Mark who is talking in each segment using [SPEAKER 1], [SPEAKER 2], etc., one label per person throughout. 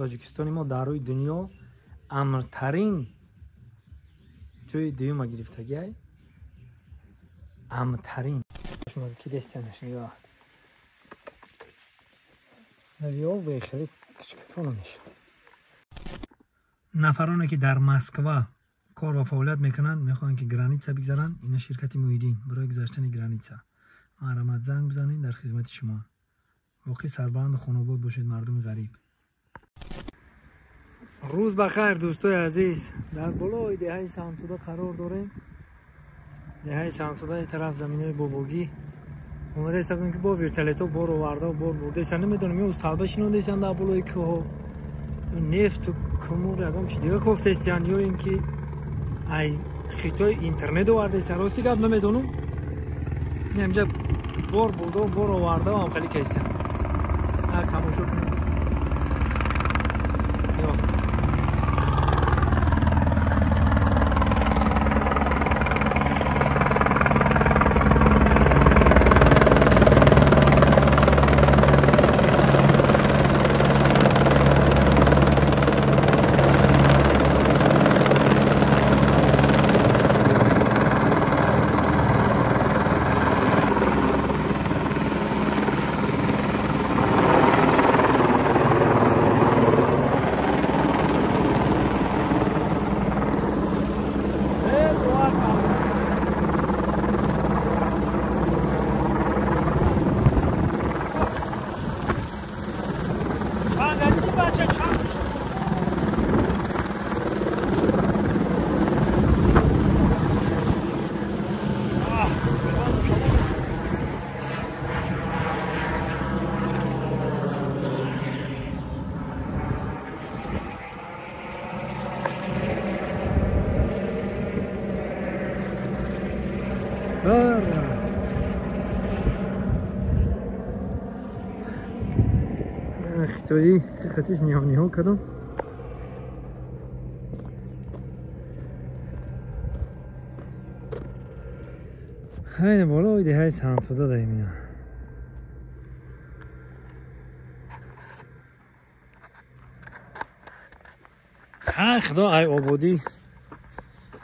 [SPEAKER 1] تاجیکستان ما در روی دنیا امن‌ترین جای دوم گرفتگی امن‌ترین شما کی دستنش نگاه نویو به خیلی کچکتون میشه. نفرانی که در مسکو کار و فعالیت میکنن میخوان که گرانیتسا بگذارن، اینا شرکت مویدین برای گذاشتن گرانیتسا مرامت زنگ بزنین در خدمت شما. واقعی سربلند خانواده باشید مردم غریب. روز بخیر دوستای عزیز، در بالای دهه سانتودا قرار داریم. دهه سانتودا این طرف زمینای بابوگی اومده است که با ورتالتو بار آورده و بار برده است. نمیدونم یه استالبه شنونده است در بالای کوه نفت و کمور یکم چی دیگه گفته است یا اینکه ای خطای اینترنت آورده است. راستی گپ نمیدونم. اینجا بار برده و بار آورده و خیلی کیسه تماشا کنید. خطایی خطیش نیانی ها کدام خیلی بالا ایده های سانتودا داریم اینا. خدا ای آبادی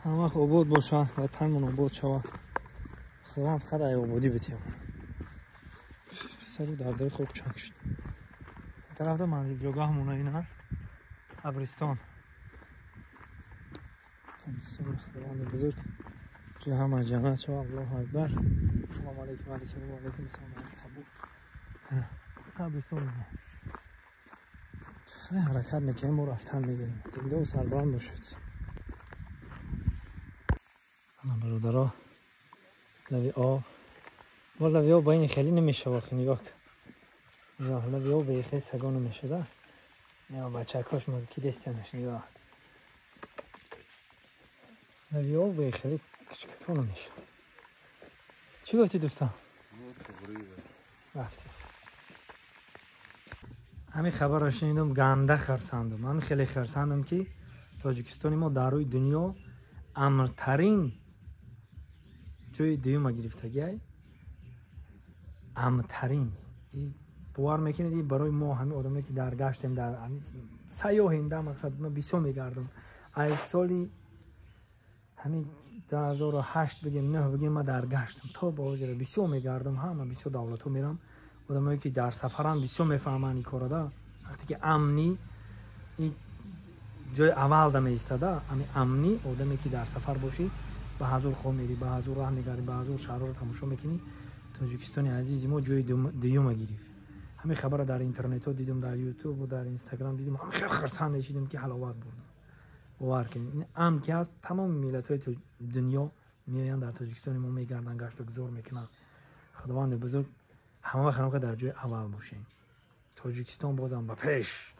[SPEAKER 1] همه وقت آباد باشه و تنمون آباد شوه. خدا هم خدا ای آبادی بتیم سرو درده خوب چند شد. طرف دا منزلگاه همونه این هست عبرستان خداوند بزرگ که همه جمعه شو. الله اکبر. سلام علیکم علیکم سلام علیکم سلام علیکم عبرستان خیلی حرکت میکنیم و رفتن میگیریم. زنده و سربلند باشید. برادرها لوی آب و لوی آب با این خیلی نمیشه واقعی نگاه نگاه لوی آب به خیلی سگانو میشه ده نگاه بچه کاش ملکی دستنش نگاه لوی آب به خیلی کچکتونو میشه. چی گفتی دوستان؟ رفتی همین خبر را شنیدم گنده خرسندم. من خیلی خرسندم که تاجیکستان ما در روی دنیا امن‌ترین جای دوم گرفتگی امن‌ترین. باور میکنید برای ما همه آدمایی که در گشتیم در سیاحیم در مقصد من بیسو میگردم از سالی همین 2008 بگیم نه بگیم ما در گشتم تا با وجه بیسو میگردم همه بیسو دولت ها میرم. آدمایی که در سفران بیسو میفهمن این کارا دا وقتی که امنی این جای اول دم ایستاده همین امنی آدمی که در سفر باشی به حضور خو میری به حضور راه میگردی به حضور شهر رو تماشا میکنی. تاجیکستان عزیز ما جای دوم گرفت. همین خبر در اینترنت ها دیدم در یوتیوب و در اینستاگرام دیدم همه خیلی خرسند نشیدم که حلاوت بردم. باور کنید این امن که هست تمام ملت های دنیا میآیند در تاجیکستان ما میگردن گشت و گذار میکنن. خداوند بزرگ همه وقت در جای اول باشیم. تاجیکستان بازم به پیش.